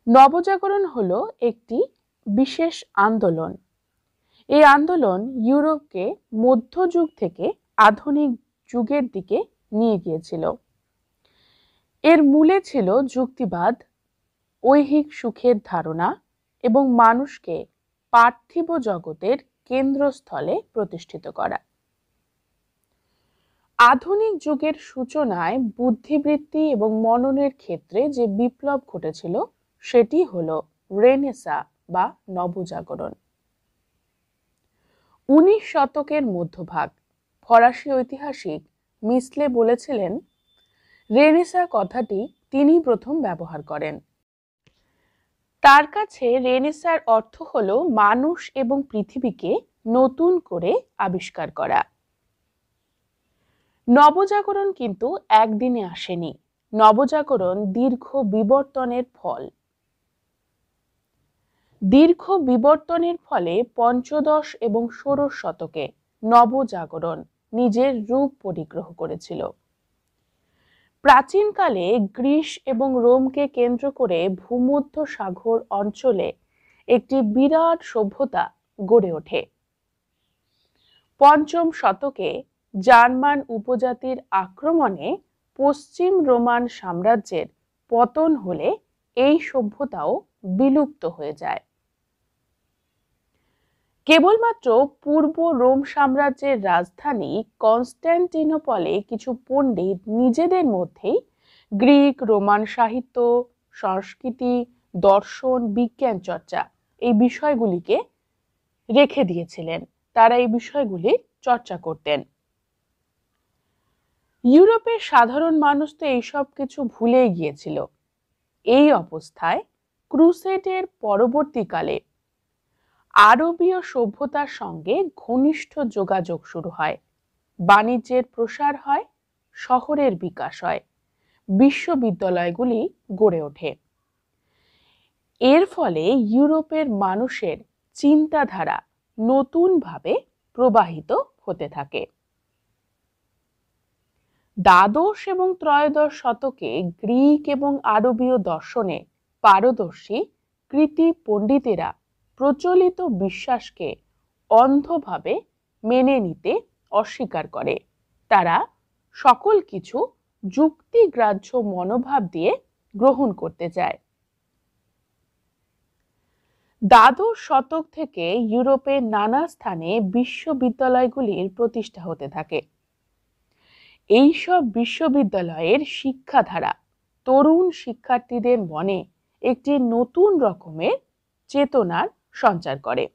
নবজাগরণ হলো একটি বিশেষ আন্দোলন। এই আন্দোলন ইউরোপকে মধ্যযুগ থেকে আধুনিক যুগের দিকে নিয়ে গিয়েছিল। এর মূলে ছিল যুক্তিবাদ, ঐহিক সুখের ধারণা এবং মানুষকে পার্থিব জগতের কেন্দ্রস্থলে প্রতিষ্ঠিত করা। আধুনিক যুগের সূচনায় বুদ্ধিবৃত্তি এবং মননের ক্ষেত্রে যে বিপ্লব ঘটেছিল সেটি হলো রেনেসাঁ বা নবজাগরণ। 19 শতকের মধ্যভাগ ফরাসি ঐতিহাসিক মিসলে বলেছিলেন, রেনেসাঁ কথাটি তিনি প্রথম ব্যবহার করেন। তার কাছে রেনেসাঁর অর্থ হলো মানুষ এবং পৃথিবীকে নতুন করে আবিষ্কার করা। নবজাগরণ কিন্তু একদিনে আসেনি। নবজাগরণ দীর্ঘ বিবর্তনের ফল। দীর্ঘ বিবর্তনের ফলে পঞ্চদশ এবং ষোড়শ শতকে নবজাগরণ নিজের রূপ পরিগ্রহ করেছিল। প্রাচীনকালে গ্রিস এবং রোমকে কেন্দ্র করে ভূমধ্য সাগর অঞ্চলে একটি বিরাট সভ্যতা গড়ে ওঠে। পঞ্চম শতকে জার্মান উপজাতির আক্রমণে পশ্চিম রোমান সাম্রাজ্যের পতন হলে এই সভ্যতাও বিলুপ্ত হয়ে যায়। কেবলমাত্র পূর্ব রোম সাম্রাজ্যের রাজধানী কনস্ট্যান্টিনোপলে কিছু পণ্ডিত নিজেদের মধ্যেই গ্রিক, রোমান সাহিত্য, সংস্কৃতি, দর্শন, বিজ্ঞান চর্চা এই বিষয়গুলিকে রেখে দিয়েছিলেন। তারা এই বিষয়গুলি চর্চা করতেন। ইউরোপের সাধারণ মানুষ তো এইসব কিছু ভুলে গিয়েছিল। এই অবস্থায় ক্রুসেডের পরবর্তীকালে আরবীয় সভ্যতার সঙ্গে ঘনিষ্ঠ যোগাযোগ শুরু হয়, বাণিজ্যের প্রসার হয়, শহরের বিকাশ হয়, বিশ্ববিদ্যালয়গুলি গড়ে ওঠে। এর ফলে ইউরোপের মানুষের চিন্তাধারা নতুনভাবে প্রবাহিত হতে থাকে। দ্বাদশ এবং ত্রয়োদশ শতকে গ্রিক এবং আরবীয় দর্শনে পারদর্শী কৃতি পণ্ডিতেরা প্রচলিত বিশ্বাসকে অন্ধভাবে মেনে নিতে অস্বীকার করে। তারা সকল কিছু যুক্তিগ্রাহ্য মনোভাব দিয়ে গ্রহণ করতে চায়। দ্বাদশ শতক থেকে ইউরোপের নানা স্থানে বিশ্ববিদ্যালয়গুলির প্রতিষ্ঠা হতে থাকে। এইসব বিশ্ববিদ্যালয়ের শিক্ষাধারা তরুণ শিক্ষার্থীদের মনে একটি নতুন রকমের চেতনার সঞ্চার করে।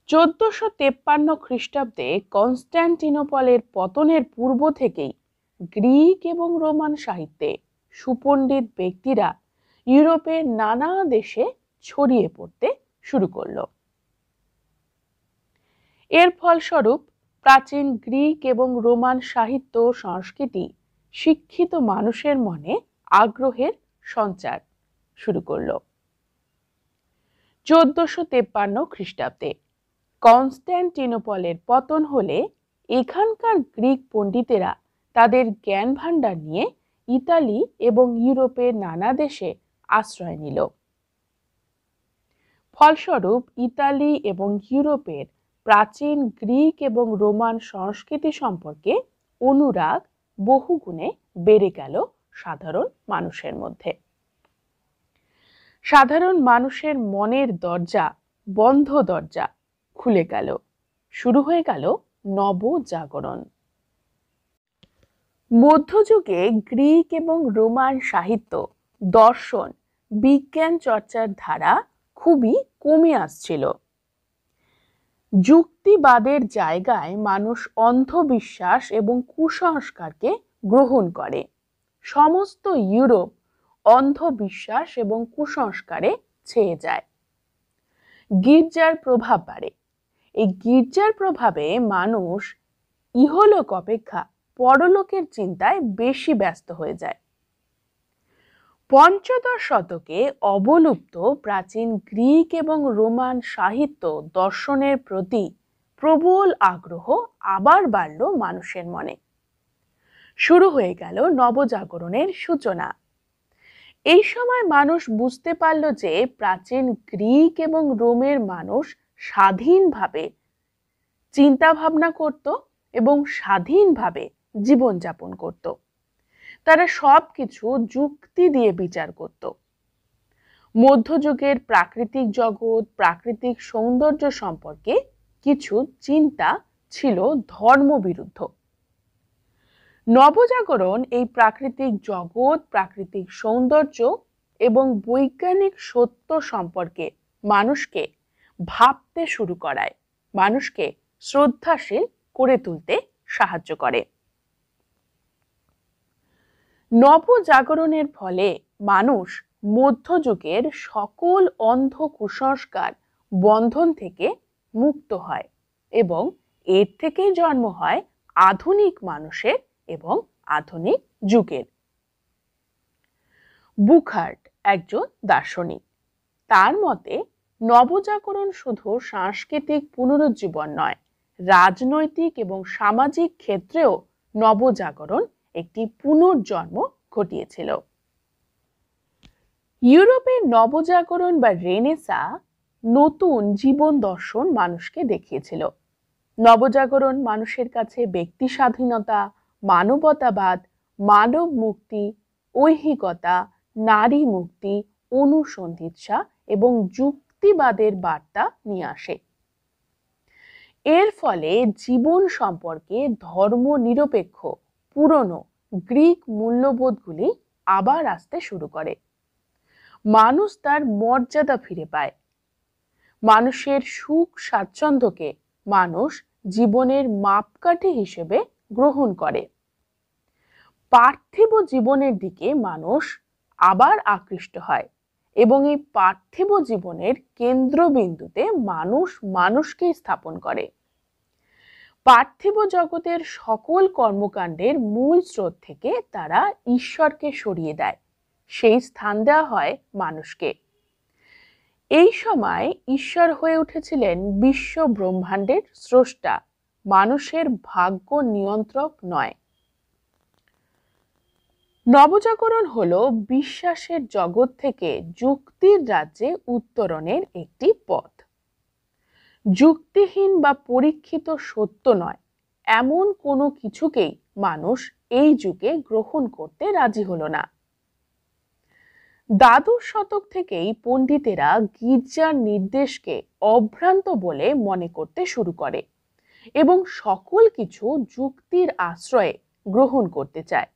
1453 খ্রিস্টাব্দে কনস্ট্যান্টিনোপলের পতনের পূর্ব থেকেই গ্রিক এবং রোমান সাহিত্যে সুপণ্ডিত ব্যক্তিরা ইউরোপের নানা দেশে ছড়িয়ে পড়তে শুরু করল। এর ফলস্বরূপ প্রাচীন গ্রিক এবং রোমান সাহিত্য সংস্কৃতি শিক্ষিত মানুষের মনে আগ্রহের সঞ্চার শুরু করল। 1453 খ্রিস্টাব্দে কনস্ট্যান্টিনোপলের পতন হলে এখানকার গ্রিক পণ্ডিতেরা তাদের জ্ঞান ভাণ্ডার নিয়ে ইতালি এবং ইউরোপের নানা দেশে আশ্রয় নিল। ফলস্বরূপ ইতালি এবং ইউরোপের প্রাচীন গ্রিক এবং রোমান সংস্কৃতি সম্পর্কে অনুরাগ বহুগুণে বেড়ে গেল সাধারণ মানুষের মধ্যে। সাধারণ মানুষের মনের দরজা, বন্ধ দরজা খুলে গেল। শুরু হয়ে গেল নবজাগরণ। মধ্যযুগে গ্রিক এবং রোমান সাহিত্য, দর্শন, বিজ্ঞান চর্চার ধারা খুবই কমে আসছিল। যুক্তিবাদের জায়গায় মানুষ অন্ধবিশ্বাস এবং কুসংস্কারকে গ্রহণ করে। সমস্ত ইউরোপ অন্ধবিশ্বাস এবং কুসংস্কারে ছেয়ে যায়। গির্জার প্রভাব বাড়ে। এই গির্জার প্রভাবে মানুষ ইহলোক অপেক্ষা পরলোকের চিন্তায় বেশি ব্যস্ত হয়ে যায়। পঞ্চদশ শতকে অবলুপ্ত প্রাচীন গ্রিক এবং রোমান সাহিত্য দর্শনের প্রতি প্রবল আগ্রহ আবার বাড়ল মানুষের মনে। শুরু হয়ে গেল নবজাগরণের সূচনা। এই সময় মানুষ বুঝতে পারল যে প্রাচীন গ্রিক এবং রোমের মানুষ স্বাধীনভাবে চিন্তা ভাবনা করত এবং স্বাধীনভাবে জীবনযাপন করত। তারা সবকিছু যুক্তি দিয়ে বিচার করত। মধ্যযুগের প্রাকৃতিক জগৎ, প্রাকৃতিক সৌন্দর্য সম্পর্কে কিছু চিন্তা ছিল ধর্মবিরুদ্ধ। নবজাগরণ এই প্রাকৃতিক জগৎ, প্রাকৃতিক সৌন্দর্য এবং বৈজ্ঞানিক সত্য সম্পর্কে মানুষকে ভাবতে শুরু করায়, মানুষকে শ্রদ্ধাশীল করে তুলতে সাহায্য করে। নবজাগরণের ফলে মানুষ মধ্যযুগের সকল অন্ধ কুসংস্কার বন্ধন থেকে মুক্ত হয় এবং এর থেকেই জন্ম হয় আধুনিক মানুষের এবং আধুনিক যুগের। বুখার্ট একজন দার্শনিক। তার মতে নবজাগরণ শুধু সাংস্কৃতিক পুনরুজ্জীবন নয়, রাজনৈতিক এবং সামাজিক ক্ষেত্রেও নবজাগরণ একটি পুনর্জন্ম ঘটিয়েছিল। ইউরোপের নবজাগরণ বা রেনেসা নতুন জীবন দর্শন মানুষকে দেখিয়েছিল। নবজাগরণ মানুষের কাছে ব্যক্তি স্বাধীনতা, মানবতাবাদ, মানব মুক্তি, ঐহিকতা, নারী মুক্তি, অনুসন্ধিৎসা এবং যুক্তিবাদের বার্তা নিয়ে আসে। এর ফলে জীবন সম্পর্কে ধর্মনিরপেক্ষ পুরনো গ্রিক মূল্যবোধগুলি আবার আসতে শুরু করে। মানুষ তার মর্যাদা ফিরে পায়। মানুষের সুখ স্বাচ্ছন্দ্যকে মানুষ জীবনের মাপকাঠি হিসেবে গ্রহণ করে। পার্থিব জীবনের দিকে মানুষ আবার আকৃষ্ট হয় এবং এই পার্থিব জীবনের কেন্দ্রবিন্দুতে মানুষ মানুষকে স্থাপন করে। পার্থিব জগতের সকল কর্মকাণ্ডের মূল স্রোত থেকে তারা ঈশ্বরকে সরিয়ে দেয়, সেই স্থান দেওয়া হয় মানুষকে। এই সময় ঈশ্বর হয়ে উঠেছিলেন বিশ্ব ব্রহ্মাণ্ডের স্রষ্টা, মানুষের ভাগ্য নিয়ন্ত্রক নয়। নবজাগরণ হলো বিশ্বাসের জগৎ থেকে যুক্তির রাজ্যে উত্তরণের একটি পথ। যুক্তিহীন বা পরীক্ষিত সত্য নয় এমন কোনো কিছুকেই মানুষ এই যুগে গ্রহণ করতে রাজি হলো না। দ্বাদশ শতক থেকেই পণ্ডিতেরা গির্জার নির্দেশকে অভ্রান্ত বলে মনে করতে শুরু করে এবং সকল কিছু যুক্তির আশ্রয়ে গ্রহণ করতে চায়।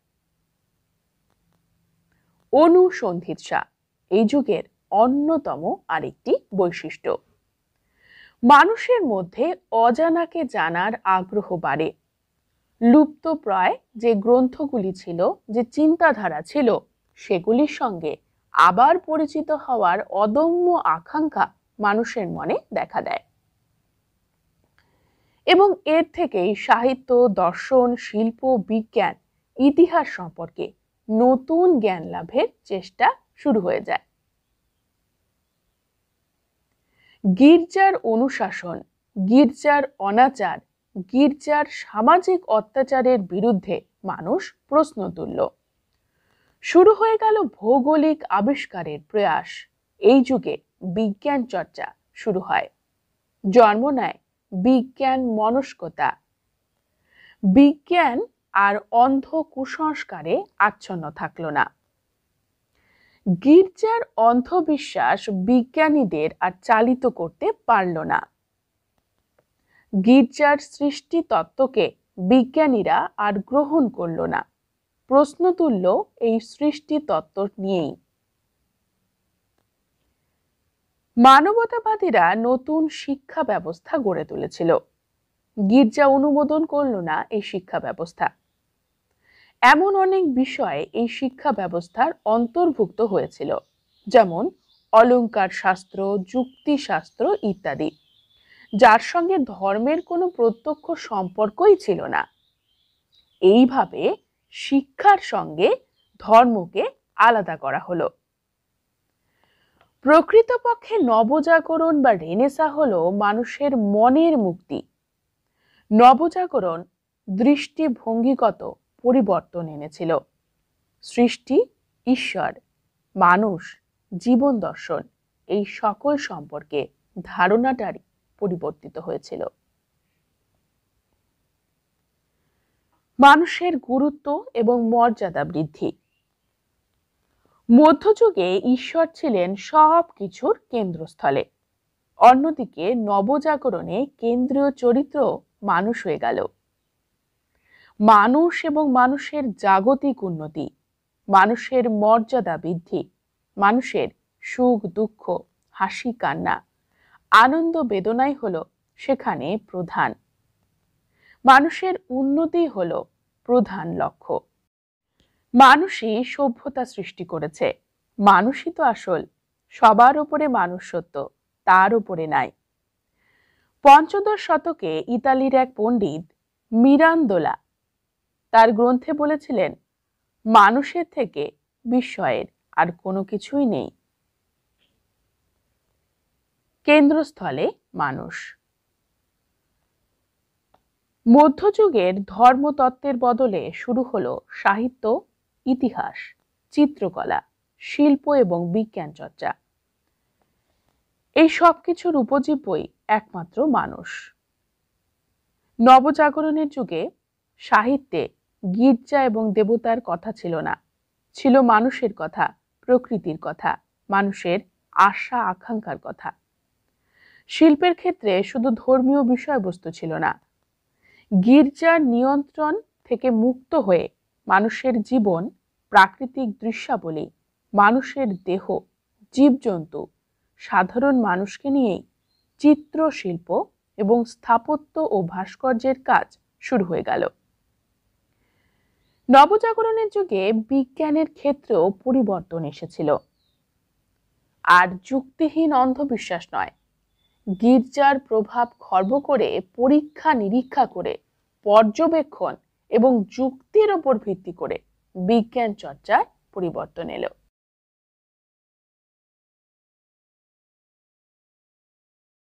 অনুসন্ধিৎসা এই যুগের অন্যতম আরেকটি বৈশিষ্ট্য। মানুষের মধ্যে অজানাকে জানার আগ্রহ বাড়ে। লুপ্তপ্রায় যে গ্রন্থগুলি ছিল, যে চিন্তাধারা ছিল, সেগুলির সঙ্গে আবার পরিচিত হওয়ার অদম্য আকাঙ্ক্ষা মানুষের মনে দেখা দেয় এবং এর থেকেই সাহিত্য, দর্শন, শিল্প, বিজ্ঞান, ইতিহাস সম্পর্কে নতুন জ্ঞান লাভের চেষ্টা শুরু হয়ে যায়। গির্জার অনুশাসন, গির্জার অনাচার, গির্জার সামাজিক অত্যাচারের বিরুদ্ধে মানুষ প্রশ্ন তুলল। শুরু হয়ে গেল ভৌগোলিক আবিষ্কারের প্রয়াস। এই যুগে বিজ্ঞান চর্চা শুরু হয়, জন্ম নেয় বিজ্ঞান মনস্কতা। বিজ্ঞান আর অন্ধ কুসংস্কারে আচ্ছন্ন থাকল না। গির্জার অন্ধবিশ্বাস বিজ্ঞানীদের আর চালিত করতে পারল না। গির্জার সৃষ্টি তত্ত্বকে বিজ্ঞানীরা আর গ্রহণ করল না, প্রশ্ন তুলল এই সৃষ্টি তত্ত্ব নিয়েই। মানবতাবাদীরা নতুন শিক্ষা ব্যবস্থা গড়ে তুলেছিল। গির্জা অনুমোদন করল না এই শিক্ষা ব্যবস্থা। এমন অনেক বিষয় এই শিক্ষা ব্যবস্থার অন্তর্ভুক্ত হয়েছিল, যেমন অলঙ্কার শাস্ত্র, যুক্তিশাস্ত্র ইত্যাদি, যার সঙ্গে ধর্মের কোনো প্রত্যক্ষ সম্পর্কই ছিল না। এইভাবে শিক্ষার সঙ্গে ধর্মকে আলাদা করা হলো। প্রকৃতপক্ষে নবজাগরণ বা রেনেসা হলো মানুষের মনের মুক্তি। নবজাগরণ দৃষ্টিভঙ্গিগত পরিবর্তন এনেছিল। সৃষ্টি ঈশ্বর, মানুষ, জীবন দর্শন এই সকল সম্পর্কে ধারণাটারই পরিবর্তিত হয়েছিল। মানুষের গুরুত্ব এবং মর্যাদা বৃদ্ধি। মধ্যযুগে ঈশ্বর ছিলেন সব কিছুর কেন্দ্রস্থলে, অন্যদিকে নবজাগরণে কেন্দ্রীয় চরিত্র মানুষ হয়ে গেল। মানুষ এবং মানুষের জাগতিক উন্নতি, মানুষের মর্যাদা বৃদ্ধি, মানুষের সুখ দুঃখ, হাসি কান্না, আনন্দ বেদনাই হলো সেখানে প্রধান। মানুষের উন্নতি হলো প্রধান লক্ষ্য। মানুষই সভ্যতা সৃষ্টি করেছে, মানুষই তো আসল, সবার উপরে মানুষ সত্য, তার উপরে নাই। পঞ্চদশ শতকে ইতালির এক পণ্ডিত মিরান্দোলা তার গ্রন্থে বলেছিলেন, মানুষের থেকে বিস্ময়ের আর কোনো কিছুই নেই। কেন্দ্রস্থলে মানুষ। মধ্যযুগের ধর্মতত্ত্বের বদলে শুরু হলো সাহিত্য, ইতিহাস, চিত্রকলা, শিল্প এবং বিজ্ঞান চর্চা। এই সব কিছুর উপজীব্যই একমাত্র মানুষ। নবজাগরণের যুগে সাহিত্যে গির্জা এবং দেবতার কথা ছিল না, ছিল মানুষের কথা, প্রকৃতির কথা, মানুষের আশা আকাঙ্ক্ষার কথা। শিল্পের ক্ষেত্রে শুধু ধর্মীয় বিষয়বস্তু ছিল না, গির্জার নিয়ন্ত্রণ থেকে মুক্ত হয়ে মানুষের জীবন, প্রাকৃতিক দৃশ্যাবলী, মানুষের দেহ, জীবজন্তু, সাধারণ মানুষকে নিয়েই চিত্রশিল্প এবং স্থাপত্য ও ভাস্কর্যের কাজ শুরু হয়ে গেল। নবজাগরণের যুগে বিজ্ঞানের ক্ষেত্রেও পরিবর্তন এসেছিল। আর যুক্তিহীন অন্ধবিশ্বাস নয়, গির্জার প্রভাব খর্ব করে পরীক্ষা নিরীক্ষা করে পর্যবেক্ষণ এবং যুক্তির ওপর ভিত্তি করে বিজ্ঞান চর্চায় পরিবর্তন এলো।